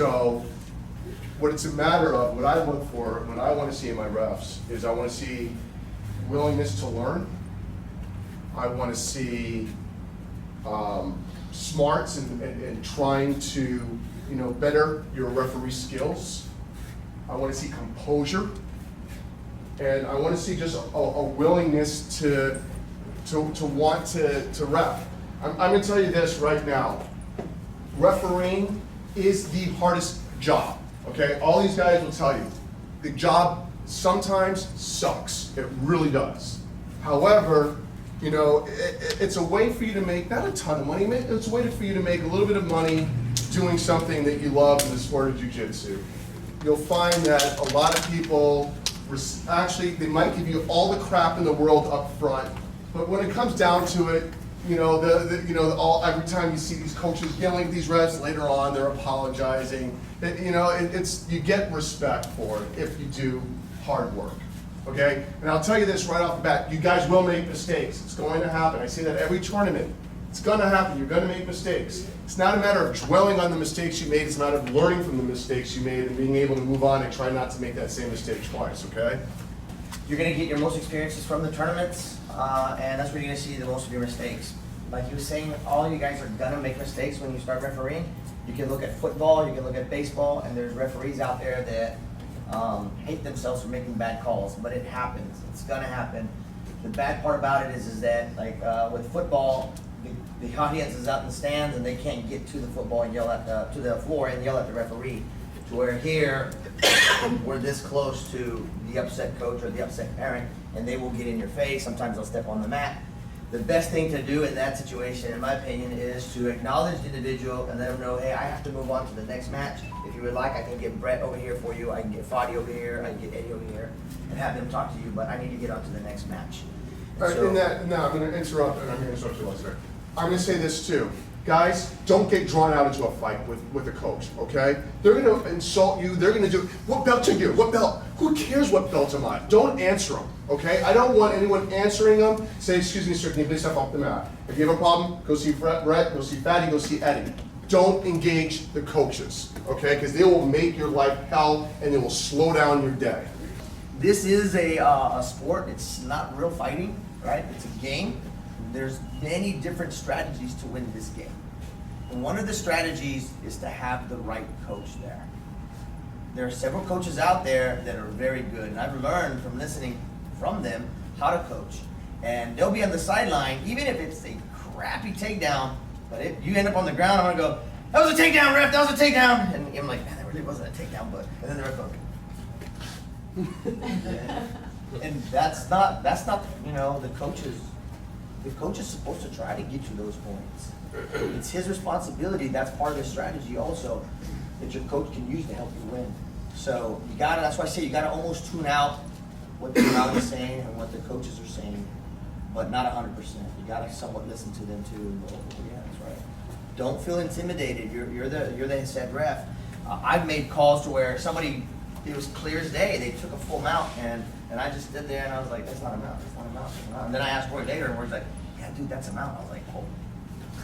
So what it's a matter of, what I look for, what I want to see in my refs is I want to see willingness to learn. I want to see smarts and trying to, better your referee skills. I want to see composure, and I want to see just a willingness to want to ref. I'm going to tell you this right now. Refereeing is the hardest job. Okay, all these guys will tell you the job sometimes sucks. It really does. However, it's a way for you to make not a ton of money. It's a way for you to make a little bit of money doing something that you love in the sport of jiu-jitsu. You'll find that a lot of people actually they might give you all the crap in the world up front, but when it comes down to it, every time you see these coaches yelling at these refs, later on they're apologizing. You get respect for it if you do hard work. Okay? And I'll tell you this right off the bat, you guys will make mistakes. It's going to happen. I say that every tournament. It's going to happen. You're going to make mistakes. It's not a matter of dwelling on the mistakes you made. It's a matter of learning from the mistakes you made and being able to move on and try not to make that same mistake twice. Okay? You're going to get your most experiences from the tournaments, and that's where you're going to see the most of your mistakes. Like you were saying, all you guys are going to make mistakes when you start refereeing. You can look at football, you can look at baseball, and there's referees out there that hate themselves for making bad calls, but it happens. It's going to happen. The bad part about it is that, like with football, the audience is out in the stands and they can't get to the football and yell at to the floor and yell at the referee. To where here, we're this close to the upset coach or the upset parent, and they will get in your face. Sometimes they'll step on the mat. The best thing to do in that situation, in my opinion, is to acknowledge the individual and let them know, hey, I have to move on to the next match. If you would like, I can get Brett over here for you. I can get Fadi over here. I can get Eddie over here, and have them talk to you. But I need to get on to the next match. All right, now I'm going to interrupt, and I'm going to interrupt you once there. I'm going to say this too. Guys, don't get drawn out into a fight with a coach, okay? They're going to insult you. They're going to do, what belt are you? What belt? Who cares what belt am I? Don't answer them, okay? I don't want anyone answering them. Say, excuse me, sir, can you please step off the mat? If you have a problem, go see Brett, go see Fatty, go see Eddie. Don't engage the coaches, okay? Because they will make your life hell and they will slow down your day. This is a sport. It's not real fighting, right? It's a game. There's many different strategies to win this game. And one of the strategies is to have the right coach there. There are several coaches out there that are very good, and I've learned from listening from them how to coach. And they'll be on the sideline, even if it's a crappy takedown, but if you end up on the ground, I'm gonna go, that was a takedown, ref, that was a takedown. And I'm like, man, that really wasn't a takedown, but, and then the ref goes, and that's not, the coach's. The coach is supposed to try to get you those points. It's his responsibility. That's part of the strategy also that your coach can use to help you win. So that's why I say you gotta almost tune out what the crowd is saying and what the coaches are saying, but not 100%. You gotta somewhat listen to them too and go, oh, yeah, that's right. Don't feel intimidated. You're the head ref. I've made calls to where somebody, it was clear as day, they took a full mount and I just stood there and I was like, that's not a mount, that's not a mount, that's not a mount. And then I asked Roy later and Roy's like, yeah, dude, that's a mount. I was like, oh.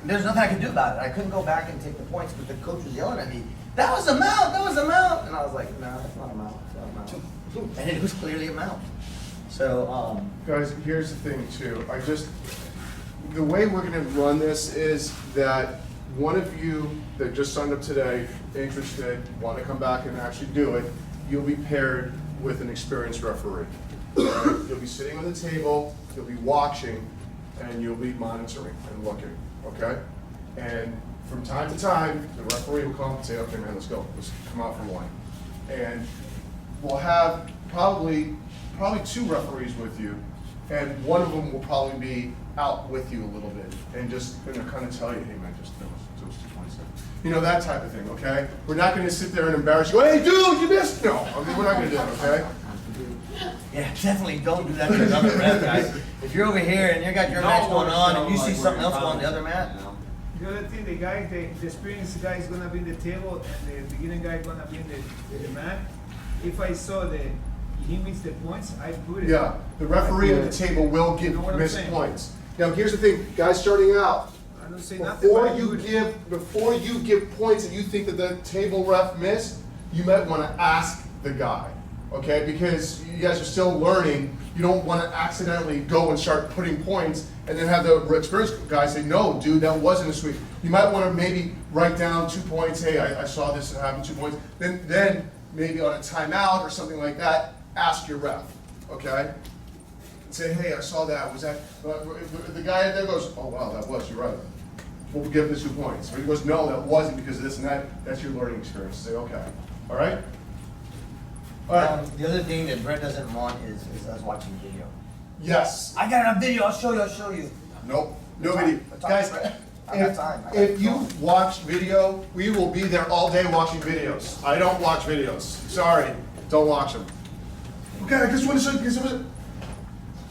There's nothing I could do about it. I couldn't go back and take the points, but the coach was yelling at me, that was a mount, that was a mount. And I was like, no, that's not a mount, that's not a mount. And it was clearly a mount. So, guys, here's the thing too. The way we're gonna run this is that one of you that just signed up today, interested, want to come back and actually do it, you'll be paired with an experienced referee. Right? You'll be sitting on the table, you'll be watching, and you'll be monitoring and looking, okay? And from time to time, the referee will come and say, okay, man, let's go. Let's come out for one. And we'll have probably 2 referees with you, and one of them will probably be out with you a little bit and just gonna kind of tell you, hey man, just those 2 points there. That type of thing, okay? We're not gonna sit there and embarrass you, hey dude, you missed! No, we're not gonna do it, okay? yeah, definitely don't do that to another ref, guys. If you're over here and you got your match going on and you see something else going on the other mat. The other thing, the experienced guy is gonna be in the table and the beginning guy is gonna be in the mat. If I saw that he missed the points, I put it. Yeah, the referee at the table will give missed points. Now here's the thing, guys starting out, I don't say nothing. but I do it. before you give points and you think that the table ref missed, you might want to ask the guy, okay? Because you guys are still learning. You don't want to accidentally go and start putting points and then have the experienced guy say, no, dude, that wasn't a sweep. You might want to maybe write down 2 points. Hey, I saw this happen, 2 points. Then maybe on a timeout or something like that, ask your ref, okay? Say, hey, I saw that. Was that the guy there goes, oh wow, that was. You're right. We'll give this 2 points. Or he goes, no, that wasn't because of this and that. That's your learning experience. Say, okay, all right. All right. The other thing that Brett doesn't want is us watching video. Yes. I got it on video. I'll show you. Nope. No video. What time, Guys, Brett? I got time. I got if you time. watch video, we will be there all day watching videos. I don't watch videos. Sorry, don't watch them. Okay, I just want to show you.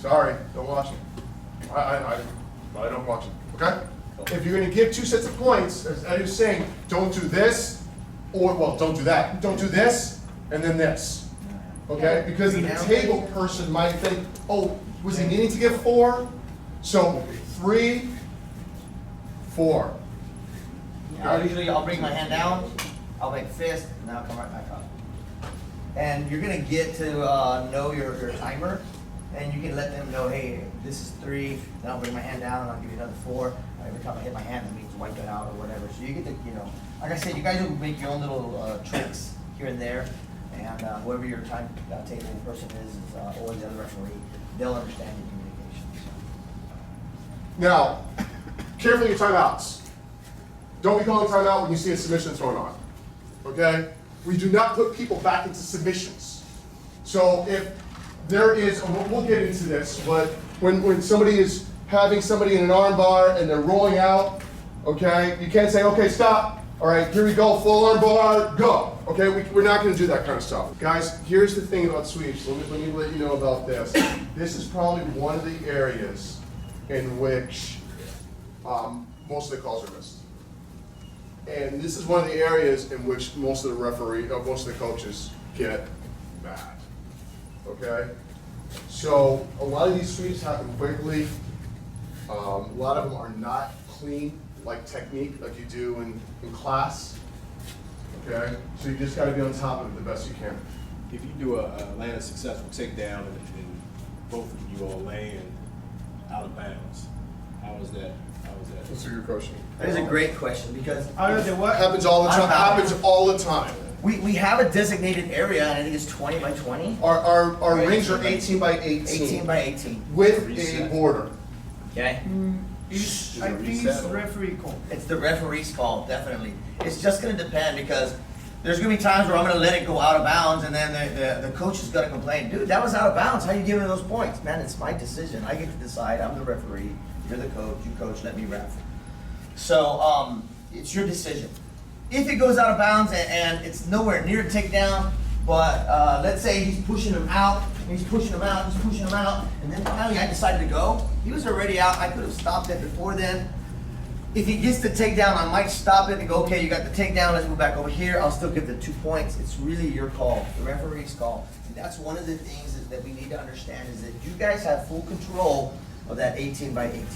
Sorry, don't watch them. I don't watch them. Okay. If you're going to give 2 sets of points, as Eddie was saying, don't do this, or well, don't do that. Don't do this, and then this. Okay? Because the table person might think, oh, was he needing to give 4? So 3, 4. I'll bring my hand down, I'll make fist, and then I'll come right back up. And you're gonna get to know your timer, and you can let them know, hey, this is 3, then I'll bring my hand down and I'll give you another 4. Every time I hit my hand, it means wipe it out or whatever. So you get to, like I said, you guys will make your own little tricks here and there, and whoever your time table person is, or the other referee, they'll understand your communication. Now, careful your timeouts. Don't be calling timeout when you see a submission thrown on. Okay? We do not put people back into submissions. So if there is, and we'll get into this, but when somebody is having somebody in an arm bar and they're rolling out, okay, you can't say, okay, stop. All right, here we go, full arm bar, go. Okay, we're not going to do that kind of stuff. Guys, here's the thing about sweeps. Let me let you know about this. This is probably one of the areas in which most of the calls are missed. And this is one of the areas in which most of the coaches get mad. Okay? So a lot of these sweeps happen quickly. A lot of them are not clean, like technique, like you do in class. Okay? So you just got to be on top of it the best you can. If you do land a successful takedown and both of you all land out of bounds, how is that? That's a good question. That is a great question, because Out of the what? Happens all the time. Happens all the time. we have a designated area, and I think it's 20 by 20. Our rings are 18 by 18. 18 by 18. With a border. Okay? I think it's referee call. It's the referee's call, definitely. It's just going to depend, because there's going to be times where I'm going to let it go out of bounds, and then the coach is going to complain, dude, that was out of bounds. How are you giving those points? Man, it's my decision. I get to decide. I'm the referee. You're the coach. You coach. Let me ref. So it's your decision. If it goes out of bounds and it's nowhere near a takedown, but let's say he's pushing him out, and he's pushing him out, and then finally I decided to go. He was already out. I could have stopped it before then. If he gets the takedown, I might stop it and go, okay, you got the takedown, let's move back over here. I'll still give the 2 points. It's really your call, the referee's call. And that's one of the things that we need to understand, is that you guys have full control of that 18 by 18.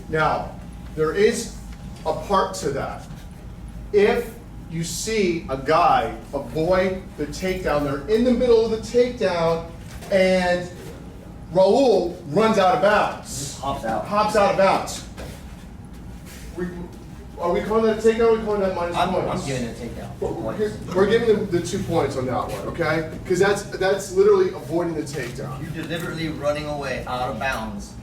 Now, there is a part to that. If you see a guy avoid the takedown, they're in the middle of the takedown, and Raul runs out of bounds. Hops out. Hops out of bounds. Are we calling that a takedown, or are we calling that minus I'm points? giving it a takedown. 2 points. We're giving them the 2 points on that one, okay? Because that's literally avoiding the takedown. You're deliberately running away out of bounds.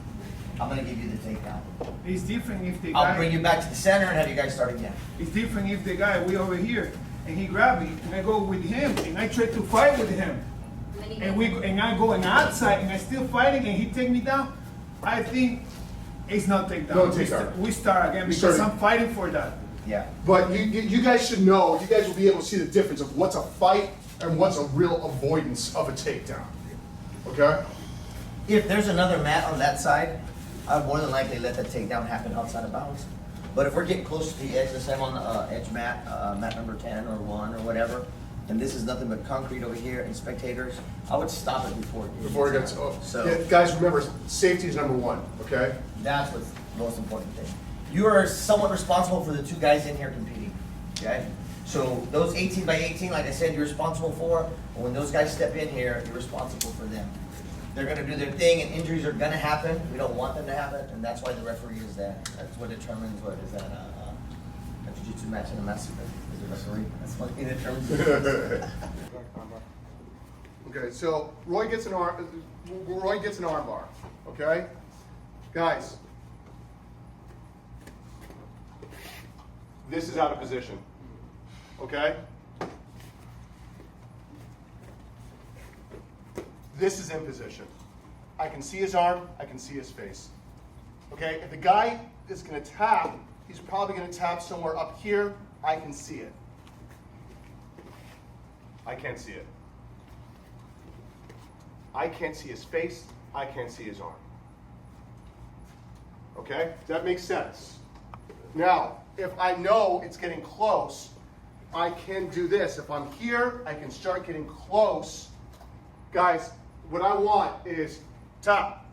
I'm gonna give you the takedown. It's different if the I'll bring guy, you back to the center and have you guys start again. it's different if the guy way over here and he grab me and I go with him and I try to fight with him. And I go outside and I still fighting and he take me down. I think it's not takedown. No takedown. We start again We because start- I'm fighting for that. Yeah. But you guys should know, you guys will be able to see the difference of what's a fight and what's a real avoidance of a takedown. Okay? If there's another mat on that side, I'd more than likely let that takedown happen outside of bounds. But if we're getting close to the edge, let's say I'm on the edge mat, mat number 10 or 1 or whatever, and this is nothing but concrete over here and spectators, I would stop it before Before it gets, So yeah, guys, remember, safety is number 1, okay? that's what's the most important thing. You are somewhat responsible for the two guys in here competing, okay? So those 18 by 18, like I said, you're responsible for, and when those guys step in here, you're responsible for them. They're gonna do their thing, and injuries are gonna happen. We don't want them to happen, and that's why the referee is there. That's what determines what is that, a jiu-jitsu match and a massacre, is the referee. That's what he determines. Okay, so Roy gets an arm bar, okay? Guys, this is out of position, okay? This is in position. I can see his arm, I can see his face. Okay, if the guy is gonna tap, he's probably gonna tap somewhere up here. I can see it. I can't see it. I can't see his face, I can't see his arm. Okay, does that make sense? Now, if I know it's getting close, I can do this. If I'm here, I can start getting close. Guys, what I want is tap.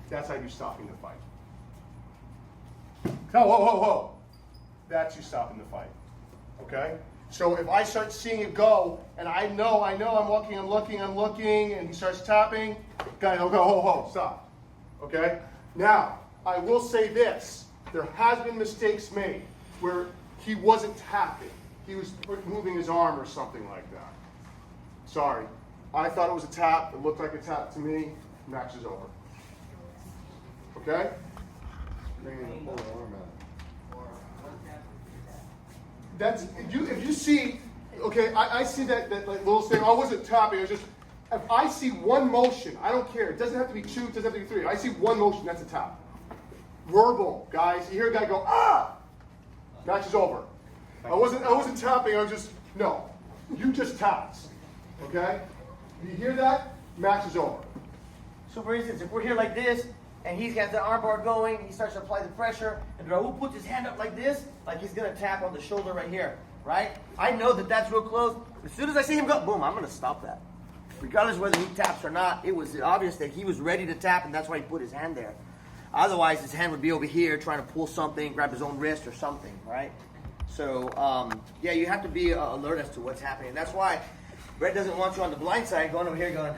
That's how you're stopping the fight. Oh, whoa, whoa, whoa. That's you stopping the fight. Okay? So if I start seeing it go, and I know I'm looking, and he starts tapping, guys, I'll go, ho, ho, stop. Okay? Now, I will say this. There has been mistakes made where he wasn't tapping. He was moving his arm or something like that. Sorry. I thought it was a tap. It looked like a tap to me. Match is over. Okay? That's if you see. Okay, I see that like little thing. I wasn't tapping. It was just if I see one motion. I don't care. It doesn't have to be two. It doesn't have to be three. I see one motion. That's a tap. Verbal, guys. You hear a guy go ah. Match is over. I wasn't tapping. I was just no. You just tapped. Okay. You hear that? Match is over. So for instance, if we're here like this, and he's got the armbar going, he starts to apply the pressure, and Raul puts his hand up like this, like he's gonna tap on the shoulder right here, right? I know that that's real close. As soon as I see him go, boom, I'm gonna stop that. Regardless of whether he taps or not, it was obvious that he was ready to tap, and that's why he put his hand there. Otherwise, his hand would be over here trying to pull something, grab his own wrist or something, right? So, yeah, you have to be alert as to what's happening. That's why Brett doesn't want you on the blind side going over here going,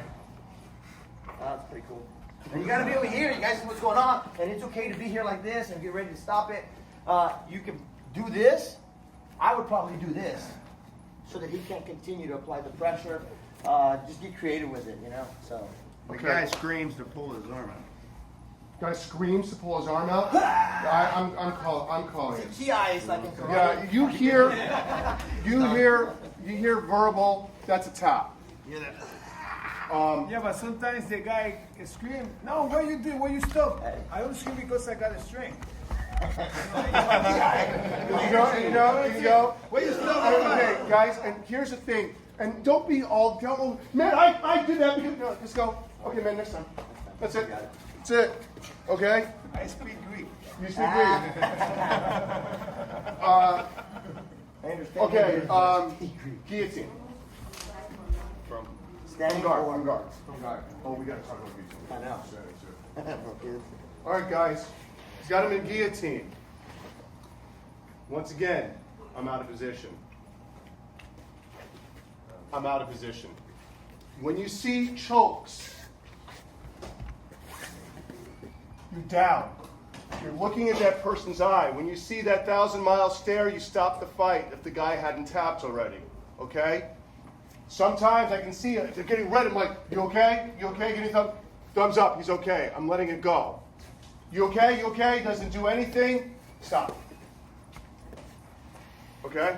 oh, that's pretty cool. And you got to be over here. You guys see what's going on. And it's okay to be here like this and get ready to stop it. You can do this. I would probably do this so that he can't continue to apply the pressure. Just get creative with it, you know. So The guy screams to pull his arm out. Guy screams to pull his arm out. I'm calling it. it's a GI is like in karate. Yeah, you hear verbal. That's a tap. Yeah, but sometimes the guy scream, no, what you do? What you stop? I don't scream because I got a string. You know. What you stop? Okay, guys, and here's the thing. And don't be all, man, I did that because, no, just go. Okay, man, next time. That's it. That's it. Okay? I speak Greek. You speak Greek. I understand. Okay, guillotine. From Standing guard. or From guard. From guard. Oh, we got to talk about guillotine. I know. Okay. All right, guys. He's got him in guillotine. Once again, I'm out of position. I'm out of position. When you see chokes, you're down. You're looking at that person's eye. When you see that 1,000-mile stare, you stop the fight if the guy hadn't tapped already. Okay? Sometimes I can see it. If they're getting red, I'm like, you okay? You okay? Give me thumbs up. He's okay. I'm letting it go. You okay? You okay? Doesn't do anything? Stop. Okay?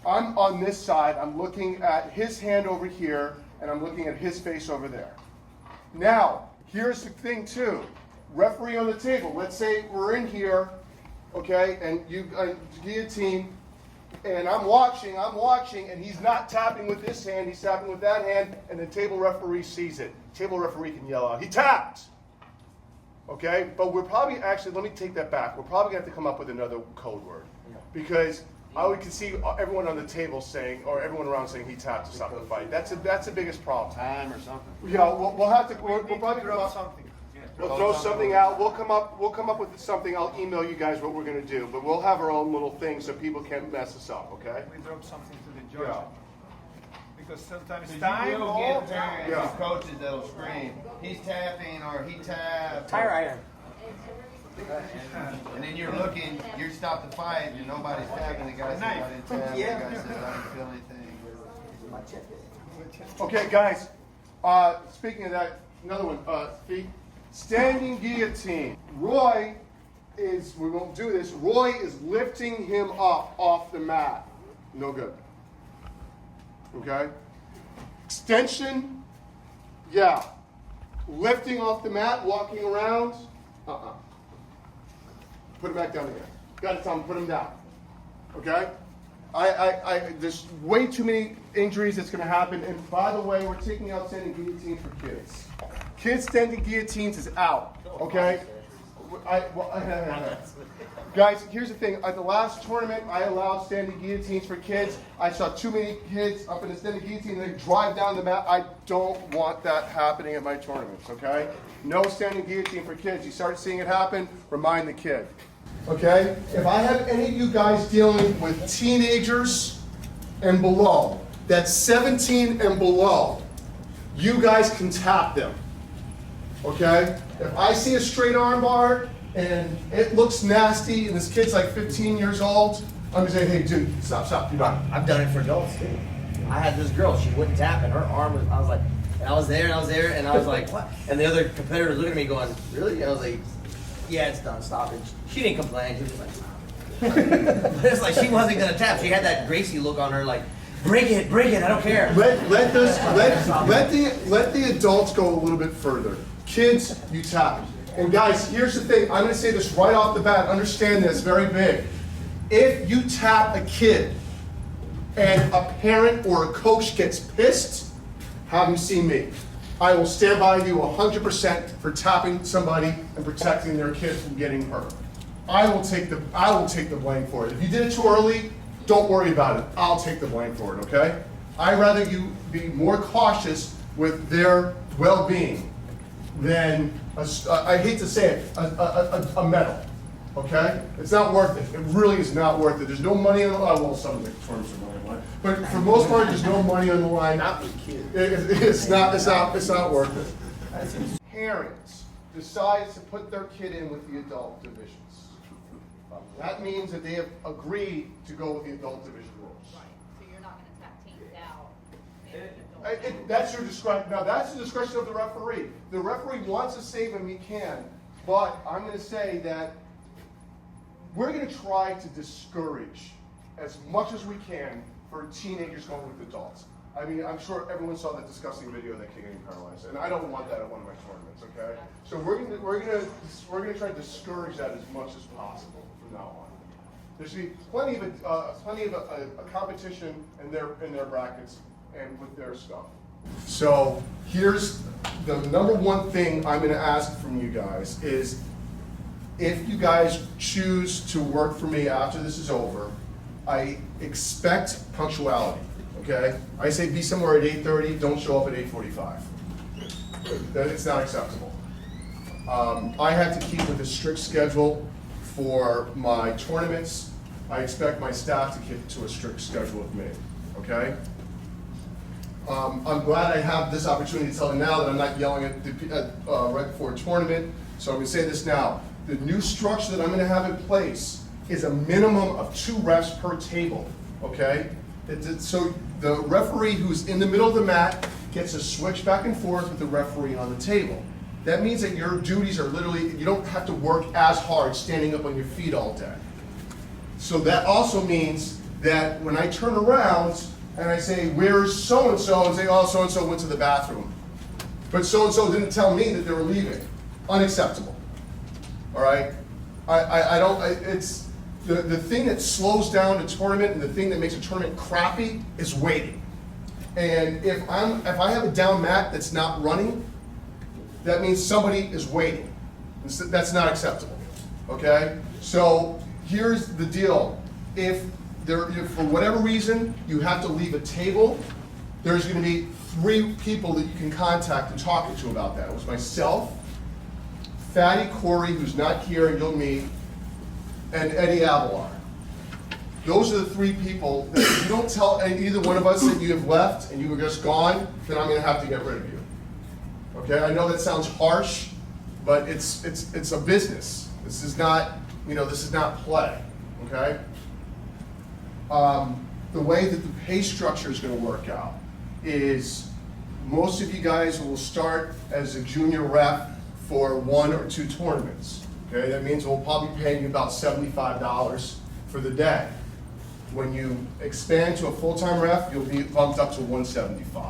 I'm on this side. I'm looking at his hand over here, and I'm looking at his face over there. Now, here's the thing, too. Referee on the table. Let's say we're in here, okay, and you guillotine, and I'm watching, and he's not tapping with this hand. He's tapping with that hand, and the table referee sees it. Table referee can yell out, he tapped. Okay? But we're probably, actually, let me take that back. We're probably going to have to come up with another code word. Because I can see everyone on the table saying, or everyone around saying he tapped to stop the fight. That's the biggest problem. Time or something. Yeah, we'll have to. We'll probably drop something. We'll throw something out. We'll come up with something. I'll email you guys what we're gonna do, but we'll have our own little thing so people can't mess us up, okay? We drop something to the judge. Yeah. Because sometimes You time, will all get time. parents and coaches that'll scream, he's tapping or he tapped. Tire iron. And then you're looking, you stop the fight and nobody's tapping. The guy says, I didn't tap. The guy says, I didn't feel anything. Okay, guys, speaking of that, another one, feet. Standing guillotine. Roy is, we won't do this, Roy is lifting him up off the mat. No good. Okay? Extension, yeah. Lifting off the mat, walking around, Put him back down again. Got it, Tom, put him down. Okay? There's way too many injuries that's going to happen. And by the way, we're taking out standing guillotines for kids. Kids standing guillotines is out. Okay? Guys, here's the thing. At the last tournament, I allowed standing guillotines for kids. I saw too many kids up in the standing guillotine and they drive down the mat. I don't want that happening at my tournaments, okay? No standing guillotine for kids. You start seeing it happen, remind the kid. Okay? If I have any of you guys dealing with teenagers and below, that's 17 and below, you guys can tap them. Okay? If I see a straight arm bar and it looks nasty and this kid's like 15 years old, I'm gonna say, hey dude, stop, you're done. I've done it for adults too. I had this girl, she wouldn't tap and her arm was, I was like, and I was there and I was like, what? And the other competitor was looking at me going, really? I was like, yeah, it's done, stop it. She didn't complain, she was just like, stop it. But it's like she wasn't gonna tap. She had that Gracie look on her like, break it, I don't care. Let the adults go a little bit further. Kids, you tap. And guys, here's the thing. I'm going to say this right off the bat. Understand this, very big. If you tap a kid and a parent or a coach gets pissed, have them see me. I will stand by you 100% for tapping somebody and protecting their kid from getting hurt. I will take the blame for it. If you did it too early, don't worry about it. I'll take the blame for it, okay? I'd rather you be more cautious with their well-being than, I hate to say it, a medal, okay? It's not worth it. It really is not worth it. There's no money on the line. Well, some of the tournaments are money on the line. But for the most part, there's no money on the line. Not with kids. It's not worth it. Parents decides to put their kid in with the adult divisions. That means that they have agreed to go with the adult division rules. Right, so you're not gonna tap teams out. That's your discretion. Now, that's the discretion of the referee. The referee wants to save him, he can. But I'm going to say that we're going to try to discourage as much as we can for teenagers going with adults. I mean, I'm sure everyone saw that disgusting video of that kid getting paralyzed, and I don't want that at one of my tournaments. Okay, so we're going to try to discourage that as much as possible from now on. There should be plenty of a competition in their brackets and with their stuff. So here's the number one thing I'm going to ask from you guys is, if you guys choose to work for me after this is over, I expect punctuality. Okay, I say be somewhere at 8:30. Don't show up at 8:45. It's not acceptable. I have to keep with a strict schedule for my tournaments. I expect my staff to keep to a strict schedule with me. Okay. I'm glad I have this opportunity to tell you now that I'm not yelling at right before a tournament. So I'm going to say this now. The new structure that I'm going to have in place is a minimum of 2 refs per table. Okay. So the referee who's in the middle of the mat gets to switch back and forth with the referee on the table. That means that your duties are literally, you don't have to work as hard standing up on your feet all day. So that also means that when I turn around and I say, where's so-and-so, and say, oh, so-and-so went to the bathroom. But so-and-so didn't tell me that they were leaving. Unacceptable. All right? It's the thing that slows down a tournament and the thing that makes a tournament crappy is waiting. And if I have a down mat that's not running, that means somebody is waiting. That's not acceptable. Okay? So here's the deal. If for whatever reason you have to leave a table, there's going to be 3 people that you can contact and talk to about that. It was myself, Fatty Corey, who's not here and you'll meet, and Eddie Avalar. Those are the three people that if you don't tell either one of us that you have left and you were just gone, then I'm gonna have to get rid of you. Okay, I know that sounds harsh, but it's a business. This is not, this is not play, okay? The way that the pay structure is gonna work out is most of you guys will start as a junior rep for 1 or 2 tournaments. Okay, that means we'll probably be paying you about $75 for the day. When you expand to a full-time ref, you'll be bumped up to $175.